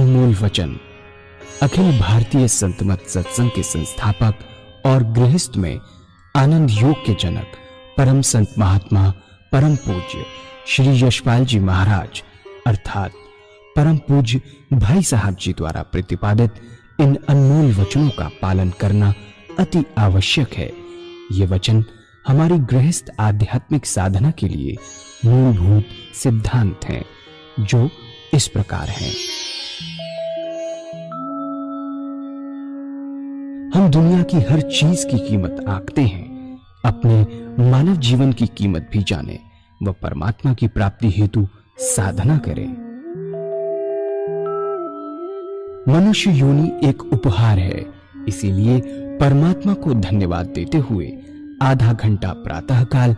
अनमोल वचन अखिल भारतीय संत मत सत्संग के संस्थापक और गृहस्थ में आनंद योग के जनक परम संत महात्मा परम पूज्य श्री यशपाल जी महाराज अर्थात परम पूज्य भाई साहब जी द्वारा प्रतिपादित इन अनमोल वचनों का पालन करना अति आवश्यक है। ये वचन हमारी गृहस्थ आध्यात्मिक साधना के लिए मूलभूत सिद्धांत हैं, जो इस प्रकार हैं। हम दुनिया की हर चीज की कीमत आंकते हैं, अपने मानव जीवन की कीमत भी जाने व परमात्मा की प्राप्ति हेतु साधना करें। मनुष्य योनि एक उपहार है, इसीलिए परमात्मा को धन्यवाद देते हुए आधा घंटा प्रातःकाल,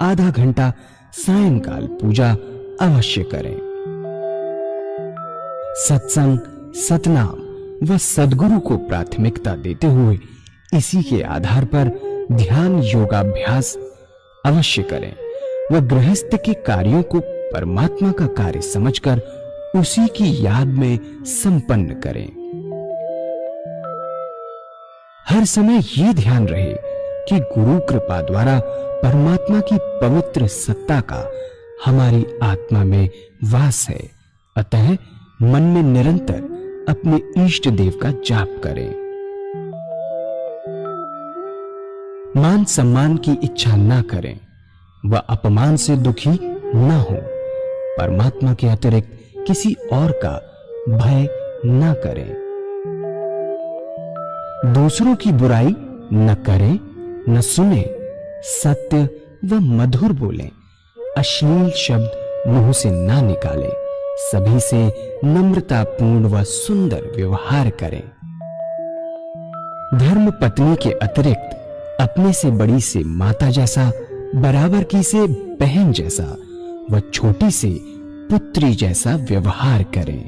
आधा घंटा सायंकाल पूजा अवश्य करें। सत्संग, सतनाम व सद्गुरु को प्राथमिकता देते हुए इसी के आधार पर ध्यान योगाभ्यास अवश्य करें व गृहस्थ के कार्यों को परमात्मा का कार्य समझकर उसी की याद में संपन्न करें। हर समय ये ध्यान रहे कि गुरु कृपा द्वारा परमात्मा की पवित्र सत्ता का हमारी आत्मा में वास है, अतः मन में निरंतर अपने इष्ट देव का जाप करें। मान सम्मान की इच्छा न करें व अपमान से दुखी न हो। परमात्मा के अतिरिक्त किसी और का भय न करें। दूसरों की बुराई न करें, न सुने, सत्य व मधुर बोलें, अश्लील शब्द मुंह से ना निकालें, सभी से नम्रतापूर्ण व सुंदर व्यवहार करें। धर्म पत्नी के अतिरिक्त अपने से बड़ी से माता जैसा, बराबर की से बहन जैसा व छोटी से पुत्री जैसा व्यवहार करें।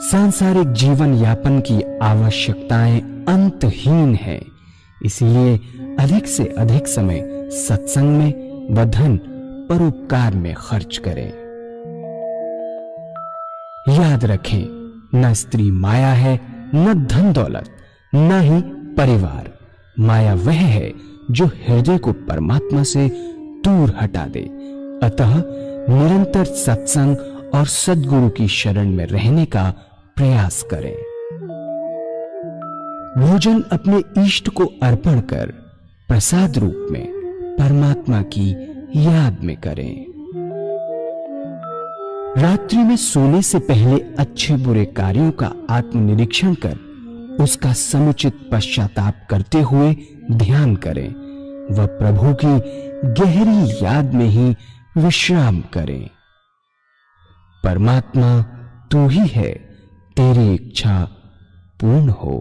सांसारिक जीवन यापन की आवश्यकताएं अंतहीन है, इसलिए अधिक से अधिक समय सत्संग में व धन परोपकार में खर्च करें। याद रखें, न स्त्री माया है, न धन दौलत, न ही परिवार। माया वह है जो हृदय को परमात्मा से दूर हटा दे। अतः निरंतर सत्संग और सद्गुरु की शरण में रहने का प्रयास करें। भोजन अपने इष्ट को अर्पण कर प्रसाद रूप में परमात्मा की याद में करें। रात्रि में सोने से पहले अच्छे बुरे कार्यों का आत्मनिरीक्षण कर उसका समुचित पश्चाताप करते हुए ध्यान करें व प्रभु की गहरी याद में ही विश्राम करें। परमात्मा तू ही है, तेरी इच्छा पूर्ण हो।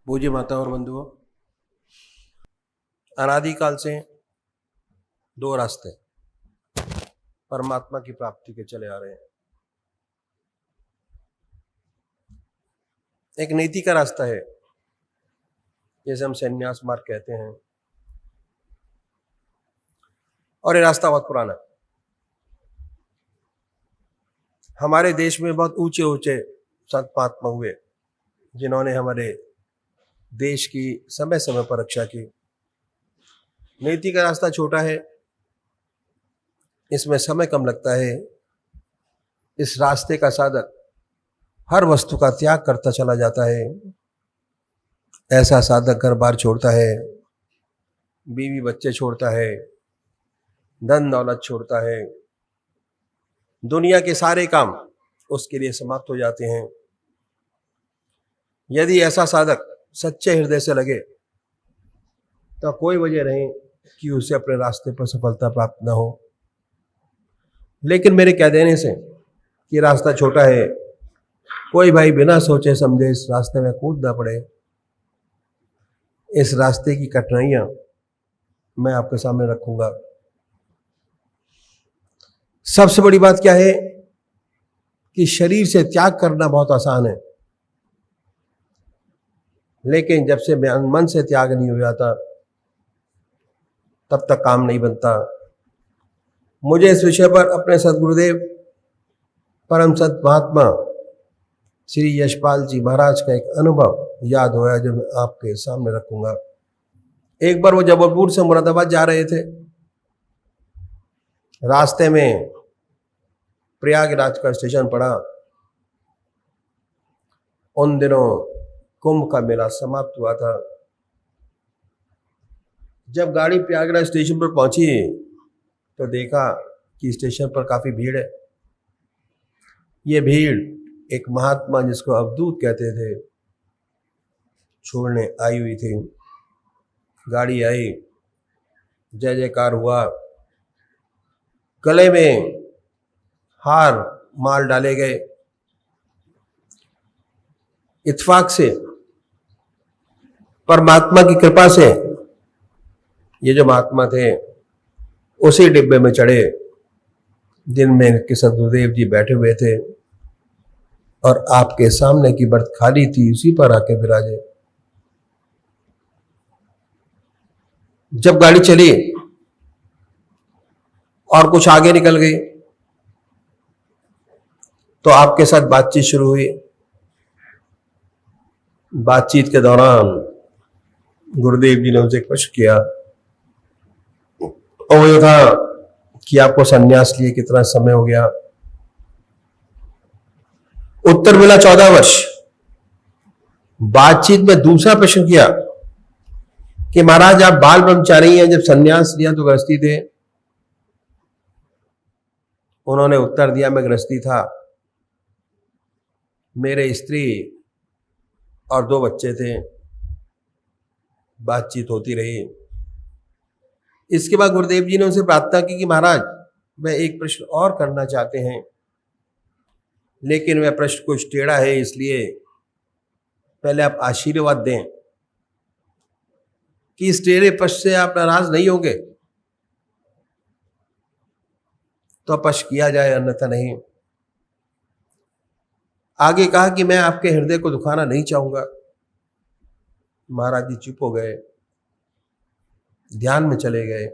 पूज्य माता और बंधुओं, अनादिकाल से दो रास्ते परमात्मा की प्राप्ति के चले आ रहे हैं। एक नीति का रास्ता है, जैसे हम संन्यास मार्ग कहते हैं, और ये रास्ता बहुत पुराना है। हमारे देश में बहुत ऊंचे ऊंचे संत महात्मा हुए जिन्होंने हमारे देश की समय समय पर रक्षा की। नीति का रास्ता छोटा है, इसमें समय कम लगता है। इस रास्ते का साधक हर वस्तु का त्याग करता चला जाता है। ऐसा साधक घर बार छोड़ता है, बीवी बच्चे छोड़ता है, धन दौलत छोड़ता है, दुनिया के सारे काम उसके लिए समाप्त हो जाते हैं। यदि ऐसा साधक सच्चे हृदय से लगे तो कोई वजह नहीं कि उसे अपने रास्ते पर सफलता प्राप्त न हो। लेकिन मेरे कह देने से कि रास्ता छोटा है, कोई भाई बिना सोचे समझे इस रास्ते में कूद ना पड़े। इस रास्ते की कठिनाइयां मैं आपके सामने रखूंगा। सबसे बड़ी बात क्या है कि शरीर से त्याग करना बहुत आसान है, लेकिन जब से मन से त्याग नहीं हो जाता तब तक काम नहीं बनता। मुझे इस विषय पर अपने सदगुरुदेव परम संत महात्मा श्री यशपाल जी महाराज का एक अनुभव याद होया जो मैं आपके सामने रखूंगा। एक बार वो जबलपुर से मुरादाबाद जा रहे थे। रास्ते में प्रयागराज का स्टेशन पड़ा। उन दिनों कुंभ का मेला समाप्त हुआ था। जब गाड़ी प्रयागराज स्टेशन पर पहुंची तो देखा कि स्टेशन पर काफी भीड़ है। ये भीड़ एक महात्मा जिसको अवधूत कहते थे छोड़ने आई हुई थी। गाड़ी आई, जय जयकार हुआ, गले में हार माल डाले गए। इत्तेफाक से परमात्मा की कृपा से ये जो महात्मा थे उसी डिब्बे में चढ़े जिनमें इनके सदगुरुदेव जी बैठे हुए थे, और आपके सामने की बर्थ खाली थी, उसी पर आके विराजे। जब गाड़ी चली और कुछ आगे निकल गई तो आपके साथ बातचीत शुरू हुई। बातचीत के दौरान गुरुदेव जी ने उनसे एक प्रश्न किया, और वो ये था कि आपको संन्यास लिए कितना समय हो गया। उत्तर मिला 14 वर्ष। बातचीत में दूसरा प्रश्न किया कि महाराज आप बाल ब्रह्मचारी हैं, जब संन्यास लिया तो गृहस्थी थे। उन्होंने उत्तर दिया, मैं गृहस्थी था, मेरे स्त्री और 2 बच्चे थे। बातचीत होती रही। इसके बाद गुरुदेव जी ने उनसे प्रार्थना की कि महाराज मैं एक प्रश्न और करना चाहते हैं, लेकिन वह प्रश्न कुछ टेढ़ा है, इसलिए पहले आप आशीर्वाद दें कि इस टेढ़े प्रश्न से आप नाराज नहीं होंगे तो प्रश्न किया जाए, अन्यथा नहीं। आगे कहा कि मैं आपके हृदय को दुखाना नहीं चाहूंगा। महाराज जी चुप हो गए, ध्यान में चले गए।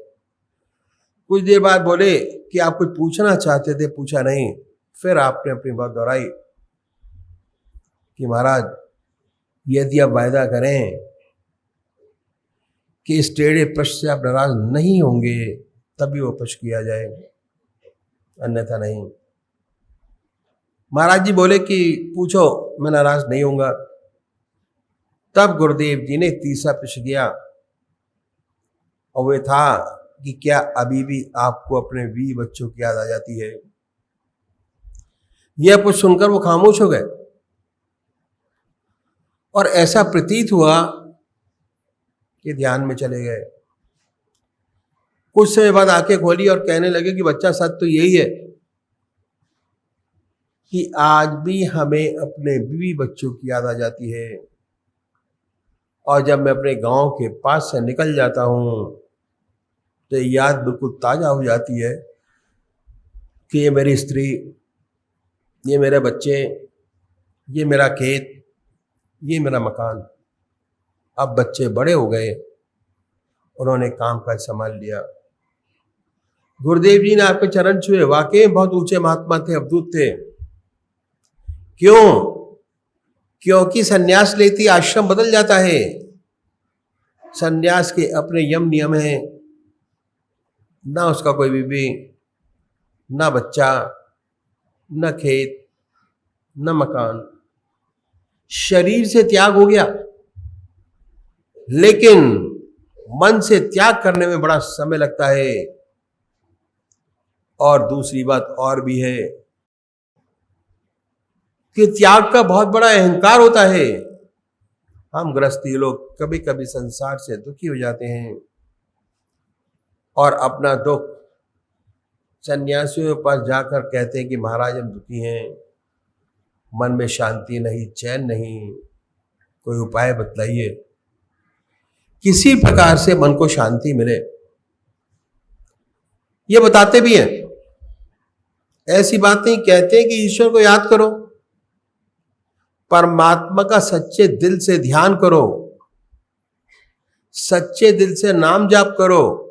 कुछ देर बाद बोले कि आप कुछ पूछना चाहते थे, पूछा नहीं। फिर आपने अपनी बात दोहराई कि महाराज यदि आप वायदा करें कि इस टेढ़े प्रश्न से आप नाराज नहीं होंगे तभी वो प्रश्न किया जाए, अन्यथा नहीं। महाराज जी बोले कि पूछो, मैं नाराज नहीं होऊंगा। तब गुरुदेव जी ने तीसरा प्रश्न किया, और वह था कि क्या अभी भी आपको अपने 20 बच्चों की याद आ जाती है। यह कुछ सुनकर वो खामोश हो गए और ऐसा प्रतीत हुआ कि ध्यान में चले गए। कुछ समय बाद आंखें खोली और कहने लगे कि बच्चा सच तो यही है कि आज भी हमें अपने बीवी बच्चों की याद आ जाती है, और जब मैं अपने गांव के पास से निकल जाता हूं तो याद बिल्कुल ताजा हो जाती है कि ये मेरी स्त्री, ये मेरे बच्चे, ये मेरा खेत, ये मेरा मकान। अब बच्चे बड़े हो गए, उन्होंने काम काज संभाल लिया। गुरुदेव जी ने आपके चरण छुए। वाकई बहुत ऊंचे महात्मा थे, अवधूत थे। क्यों? क्योंकि सन्यास लेती आश्रम बदल जाता है। सन्यास के अपने यम नियम हैं, ना उसका कोई बीवी, ना बच्चा, न खेत, न मकान। शरीर से त्याग हो गया, लेकिन मन से त्याग करने में बड़ा समय लगता है। और दूसरी बात और भी है कि त्याग का बहुत बड़ा अहंकार होता है। हम गृहस्थी लोग कभी कभी संसार से दुखी हो जाते हैं और अपना दुख सन्यासियों के पास जाकर कहते हैं कि महाराज हम दुखी हैं, मन में शांति नहीं, चैन नहीं, कोई उपाय बतलाइए, किसी प्रकार से मन को शांति मिले। ये बताते भी हैं, ऐसी बात नहीं, कहते हैं कि ईश्वर को याद करो, परमात्मा का सच्चे दिल से ध्यान करो, सच्चे दिल से नाम जाप करो,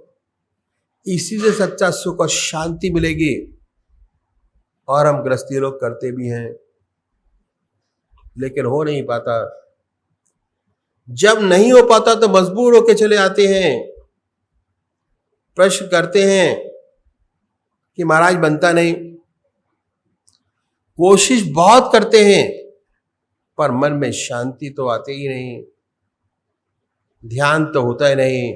इसी से सच्चा सुख और शांति मिलेगी। और हम गृहस्थी लोग करते भी हैं, लेकिन हो नहीं पाता। जब नहीं हो पाता तो मजबूर होके चले आते हैं, प्रश्न करते हैं कि महाराज बनता नहीं, कोशिश बहुत करते हैं पर मन में शांति तो आती ही नहीं, ध्यान तो होता ही नहीं।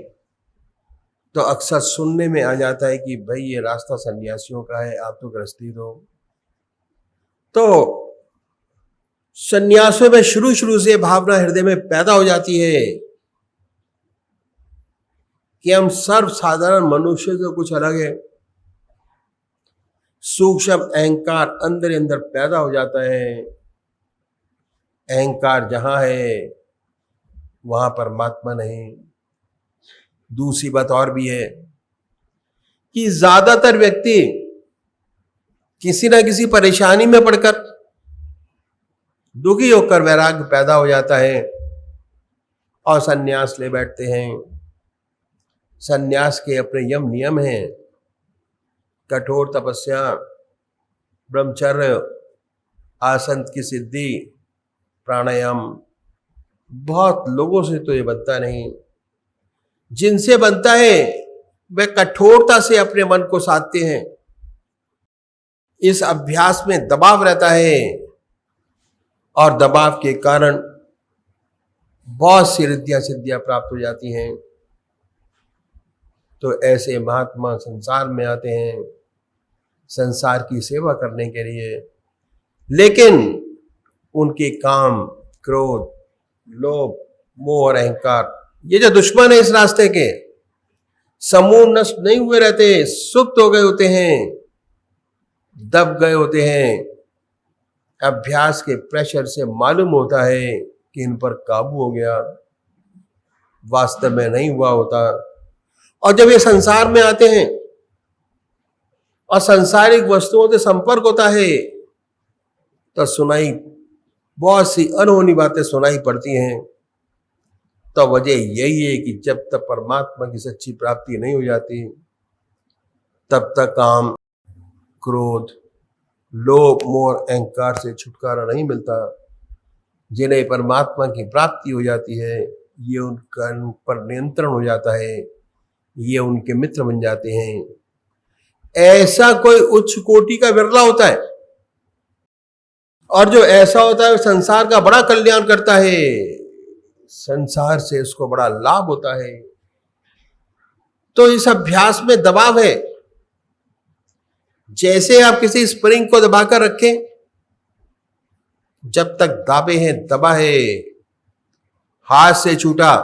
तो अक्सर सुनने में आ जाता है कि भाई ये रास्ता सन्यासियों का है, आप तो गृहस्थी दो। तो सन्यासों में शुरू से भावना हृदय में पैदा हो जाती है कि हम सर्वसाधारण मनुष्य से कुछ अलग है। सूक्ष्म अहंकार अंदर अंदर पैदा हो जाता है। अहंकार जहां है वहां परमात्मा नहीं। दूसरी बात और भी है कि ज्यादातर व्यक्ति किसी ना किसी परेशानी में पड़कर दुखी होकर वैराग्य पैदा हो जाता है और सन्यास ले बैठते हैं। सन्यास के अपने यम नियम हैं, कठोर तपस्या, ब्रह्मचर्य, आसन की सिद्धि, प्राणायाम। बहुत लोगों से तो ये बनता नहीं, जिनसे बनता है वे कठोरता से अपने मन को साधते हैं। इस अभ्यास में दबाव रहता है और दबाव के कारण बहुत सी रिद्धियां सिद्धियां प्राप्त हो जाती हैं। तो ऐसे महात्मा संसार में आते हैं संसार की सेवा करने के लिए, लेकिन उनके काम, क्रोध, लोभ, मोह और अहंकार, ये जो दुश्मन है इस रास्ते के, समूह नष्ट नहीं हुए रहते, सुप्त हो गए होते हैं, दब गए होते हैं। अभ्यास के प्रेशर से मालूम होता है कि इन पर काबू हो गया, वास्तव में नहीं हुआ होता। और जब ये संसार में आते हैं और सांसारिक वस्तुओं से संपर्क होता है तो सुनाई बहुत सी अनहोनी बातें सुनाई पड़ती हैं। तो वजह यही है कि जब तक परमात्मा की सच्ची प्राप्ति नहीं हो जाती तब तक काम, क्रोध, लोभ, मोह, अहंकार से छुटकारा नहीं मिलता। जिन्हें परमात्मा की प्राप्ति हो जाती है ये उनका उन पर नियंत्रण हो जाता है, ये उनके मित्र बन जाते हैं। ऐसा कोई उच्च कोटि का विरला होता है, और जो ऐसा होता है संसार का बड़ा कल्याण करता है, संसार से उसको बड़ा लाभ होता है। तो इस अभ्यास में दबाव है। जैसे आप किसी स्प्रिंग को दबाकर रखें, जब तक दाबे हैं, दबा है, हाथ से छूटा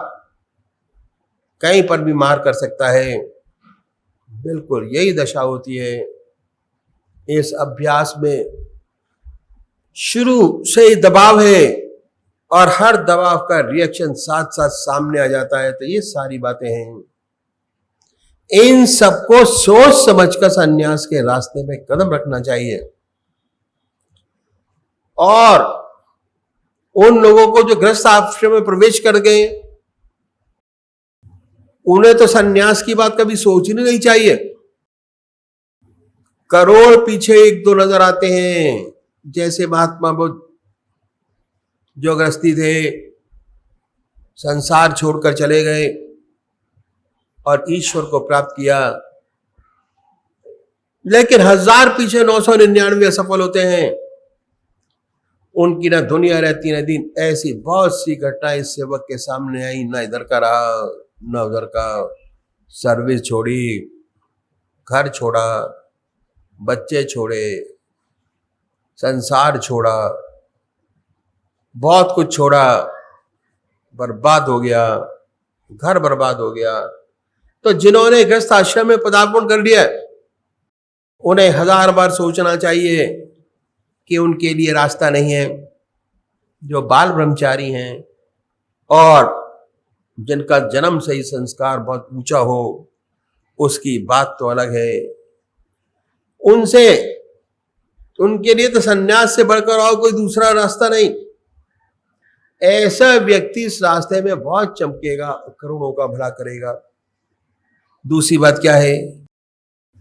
कहीं पर भी मार कर सकता है। बिल्कुल यही दशा होती है। इस अभ्यास में शुरू से ही दबाव है और हर दबाव का रिएक्शन साथ साथ सामने आ जाता है। तो ये सारी बातें हैं, इन सबको सोच समझकर संन्यास के रास्ते में कदम रखना चाहिए। और उन लोगों को जो गृहस्थ आश्रम में प्रवेश कर गए उन्हें तो संन्यास की बात कभी सोचनी नहीं चाहिए। करोड़ पीछे एक दो नजर आते हैं, जैसे महात्मा बुद्ध जो गृहस्थी थे, संसार छोड़कर चले गए और ईश्वर को प्राप्त किया। लेकिन 1000 पीछे 999 असफल होते हैं। उनकी ना दुनिया रहती ना दिन। ऐसी बहुत सी घटनाएं इस सेवक के सामने आई, ना इधर का रहा ना उधर का। सर्विस छोड़ी, घर छोड़ा, बच्चे छोड़े, संसार छोड़ा, बहुत कुछ छोड़ा, बर्बाद हो गया, घर बर्बाद हो गया। तो जिन्होंने गृहस्थ आश्रम में पदार्पण कर लिया उन्हें 1000 बार सोचना चाहिए कि उनके लिए रास्ता नहीं है। जो बाल ब्रह्मचारी हैं और जिनका जन्म से ही संस्कार बहुत ऊंचा हो, उसकी बात तो अलग है। उनसे, उनके लिए तो सन्यास से बढ़कर और कोई दूसरा रास्ता नहीं। ऐसा व्यक्ति इस रास्ते में बहुत चमकेगा, करोड़ों का भला करेगा। दूसरी बात क्या है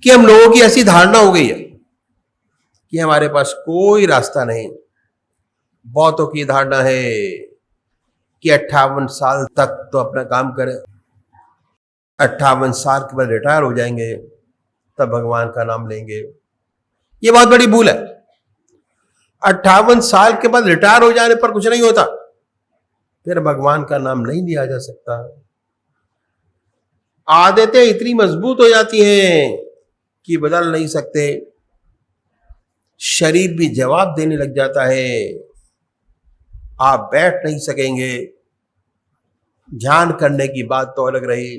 कि हम लोगों की ऐसी धारणा हो गई है कि हमारे पास कोई रास्ता नहीं। बहुतों की धारणा है कि 58 साल तक तो अपना काम करें, 58 साल के बाद रिटायर हो जाएंगे, तब भगवान का नाम लेंगे। ये बहुत बड़ी भूल है। 58 साल के बाद रिटायर हो जाने पर कुछ नहीं होता, फिर भगवान का नाम नहीं लिया जा सकता। आदतें इतनी मजबूत हो जाती हैं कि बदल नहीं सकते। शरीर भी जवाब देने लग जाता है, आप बैठ नहीं सकेंगे। ध्यान करने की बात तो अलग रही।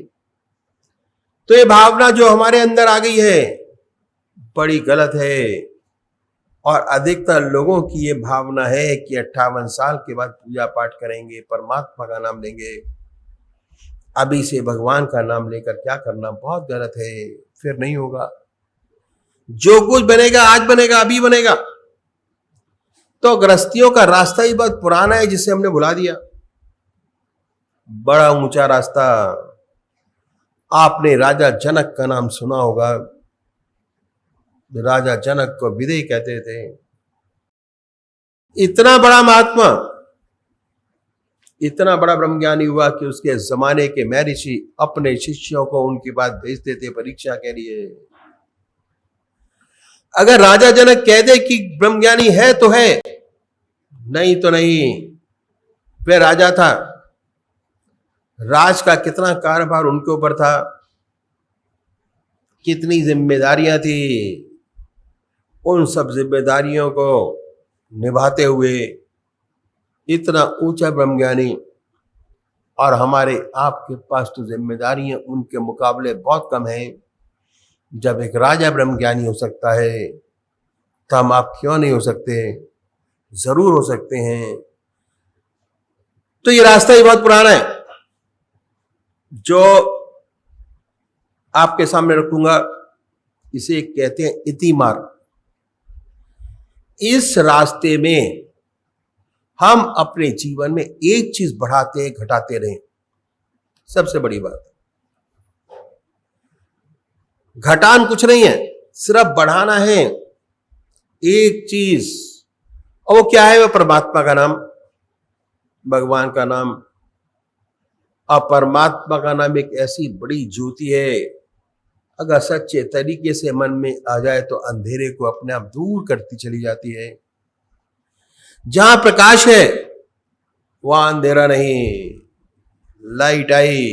तो ये भावना जो हमारे अंदर आ गई है बड़ी गलत है। और अधिकतर लोगों की ये भावना है कि 58 साल के बाद पूजा पाठ करेंगे, परमात्मा का नाम लेंगे। अभी से भगवान का नाम लेकर क्या करना, बहुत गलत है। फिर नहीं होगा। जो कुछ बनेगा आज बनेगा, अभी बनेगा। तो गृहस्थियों का रास्ता ही बहुत पुराना है, जिसे हमने भुला दिया। बड़ा ऊंचा रास्ता। आपने राजा जनक का नाम सुना होगा। राजा जनक को विदेह कहते थे। इतना बड़ा महात्मा, इतना बड़ा ब्रह्मज्ञानी हुआ कि उसके जमाने के महर्षि अपने शिष्यों को उनकी बात भेजते थे परीक्षा के लिए। अगर राजा जनक कह दे कि ब्रह्मज्ञानी है तो है, नहीं तो नहीं। वह राजा था, राज का कितना कारोबार उनके ऊपर था, कितनी जिम्मेदारियां थी। उन सब जिम्मेदारियों को निभाते हुए इतना ऊंचा ब्रह्मज्ञानी, और हमारे आपके पास तो जिम्मेदारियां उनके मुकाबले बहुत कम है। जब एक राजा ब्रह्मज्ञानी हो सकता है तो हम आप क्यों नहीं हो सकते? जरूर हो सकते हैं। तो ये रास्ता ही बहुत पुराना है जो आपके सामने रखूंगा। इसे कहते हैं इति मार्ग। इस रास्ते में हम अपने जीवन में एक चीज बढ़ाते घटाते रहें, सबसे बड़ी बात। घटान कुछ नहीं है, सिर्फ बढ़ाना है एक चीज। और वो क्या है? वो परमात्मा का नाम, भगवान का नाम। और परमात्मा का नाम एक ऐसी बड़ी ज्योति है, अगर सच्चे तरीके से मन में आ जाए तो अंधेरे को अपने आप दूर करती चली जाती है। जहां प्रकाश है वहां अंधेरा नहीं। लाइट आई,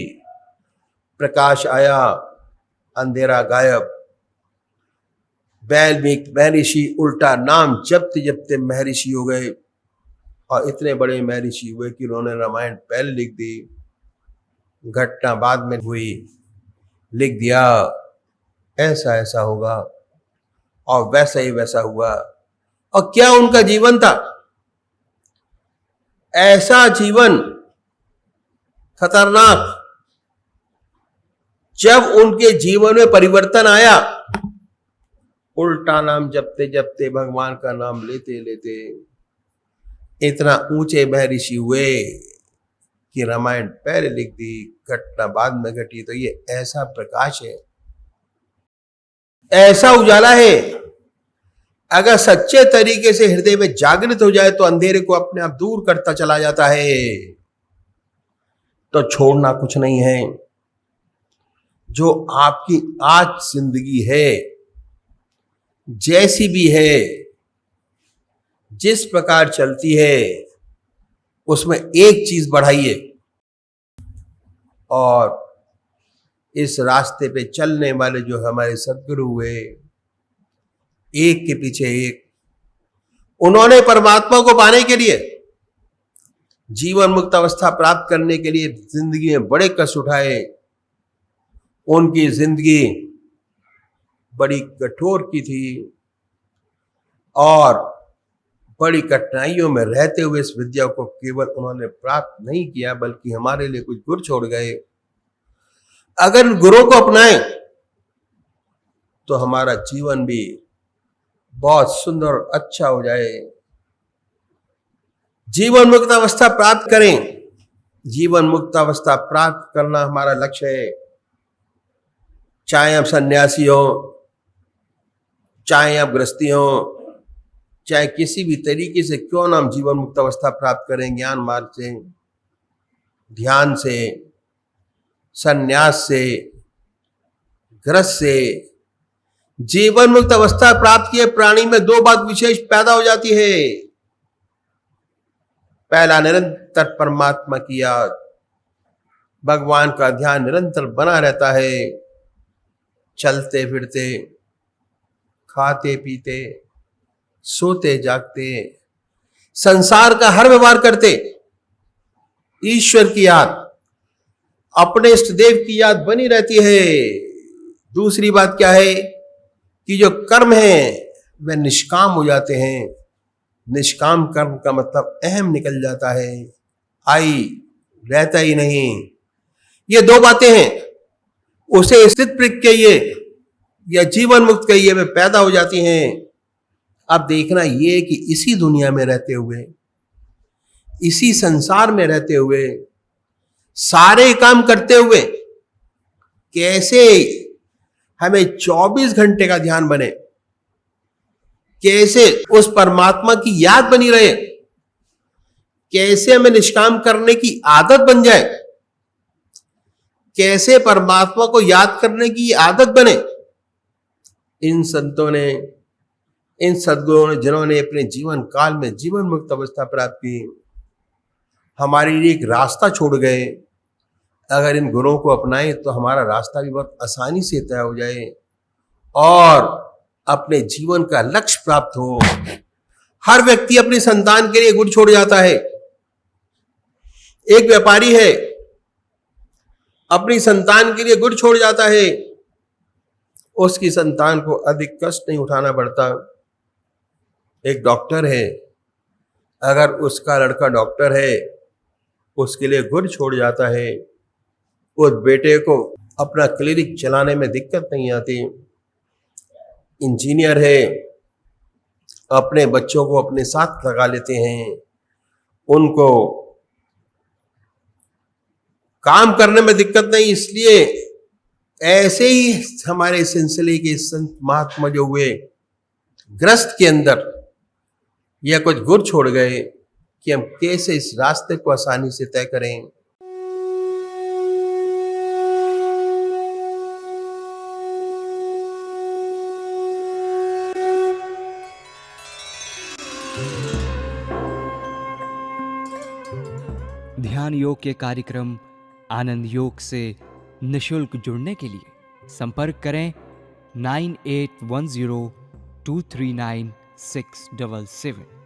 प्रकाश आया, अंधेरा गायब। महर्षि उल्टा नाम जपते जपते महर्षि हो गए, और इतने बड़े महर्षि हुए कि उन्होंने रामायण पहले लिख दी, घटना बाद में हुई, लिख दिया ऐसा ऐसा होगा, और वैसा ही वैसा हुआ। और क्या उनका जीवन था? ऐसा जीवन खतरनाक। जब उनके जीवन में परिवर्तन आया, उल्टा नाम जपते जपते, भगवान का नाम लेते लेते इतना ऊंचे महर्षि हुए कि रामायण पहले लिख दी, घटना बाद में घटी। तो ये ऐसा प्रकाश है, ऐसा उजाला है, अगर सच्चे तरीके से हृदय में जागृत हो जाए तो अंधेरे को अपने आप दूर करता चला जाता है। तो छोड़ना कुछ नहीं है। जो आपकी आज जिंदगी है, जैसी भी है, जिस प्रकार चलती है, उसमें एक चीज बढ़ाइए। और इस रास्ते पे चलने वाले जो हमारे सद्गुरु हुए, एक के पीछे एक, उन्होंने परमात्मा को पाने के लिए, जीवन मुक्त अवस्था प्राप्त करने के लिए जिंदगी में बड़े कष्ट उठाए। उनकी जिंदगी बड़ी कठोर की थी और बड़ी कठिनाइयों में रहते हुए इस विद्या को केवल उन्होंने प्राप्त नहीं किया बल्कि हमारे लिए कुछ गुर छोड़ गए। अगर गुरु को अपनाएं तो हमारा जीवन भी बहुत सुंदर और अच्छा हो जाए। जीवन मुक्त अवस्था प्राप्त करें। जीवन मुक्त अवस्था प्राप्त करना हमारा लक्ष्य है। चाहे आप सन्यासी हो, चाहे आप गृहस्थी हो, चाहे किसी भी तरीके से क्यों ना हम जीवन मुक्त अवस्था प्राप्त करें, ज्ञान मार्ग से, ध्यान से, सन्यास से, गृहस्थ से, जीवन मुक्त अवस्था प्राप्त किए प्राणी में दो बात विशेष पैदा हो जाती है। पहला, निरंतर परमात्मा की याद, भगवान का ध्यान निरंतर बना रहता है। चलते फिरते, खाते पीते, सोते जागते, संसार का हर व्यवहार करते ईश्वर की याद, अपने इष्ट देव की याद बनी रहती है। दूसरी बात क्या है कि जो कर्म है वह निष्काम हो जाते हैं। निष्काम कर्म का मतलब अहम निकल जाता है, आई रहता ही नहीं। ये दो बातें हैं, उसे स्थित प्रज्ञ कहिए या जीवन मुक्त कहिए, वे पैदा हो जाती हैं। अब देखना ये कि इसी दुनिया में रहते हुए, इसी संसार में रहते हुए, सारे काम करते हुए कैसे हमें 24 घंटे का ध्यान बने, कैसे उस परमात्मा की याद बनी रहे, कैसे हमें निष्काम करने की आदत बन जाए, कैसे परमात्मा को याद करने की आदत बने। इन संतों ने, इन सद्गुरुओं ने, जिन्होंने अपने जीवन काल में जीवन मुक्त अवस्था प्राप्त की, हमारे लिए एक रास्ता छोड़ गए। अगर इन गुरुओं को अपनाएं तो हमारा रास्ता भी बहुत आसानी से तय हो जाए और अपने जीवन का लक्ष्य प्राप्त हो। हर व्यक्ति अपनी संतान के लिए गुड़ छोड़ जाता है। एक व्यापारी है, अपनी संतान के लिए गुड़ छोड़ जाता है, उसकी संतान को अधिक कष्ट नहीं उठाना पड़ता। एक डॉक्टर है, अगर उसका लड़का डॉक्टर है, उसके लिए गुड़ छोड़ जाता है, उस बेटे को अपना क्लिनिक चलाने में दिक्कत नहीं आती। इंजीनियर है, अपने बच्चों को अपने साथ लगा लेते हैं, उनको काम करने में दिक्कत नहीं। इसलिए ऐसे ही हमारे सिलसिले के संत महात्मा जो हुए, ग्रस्त के अंदर यह कुछ गुर छोड़ गए कि हम कैसे इस रास्ते को आसानी से तय करें। ध्यान योग के कार्यक्रम आनंद योग से निशुल्क जुड़ने के लिए संपर्क करें 9810239677।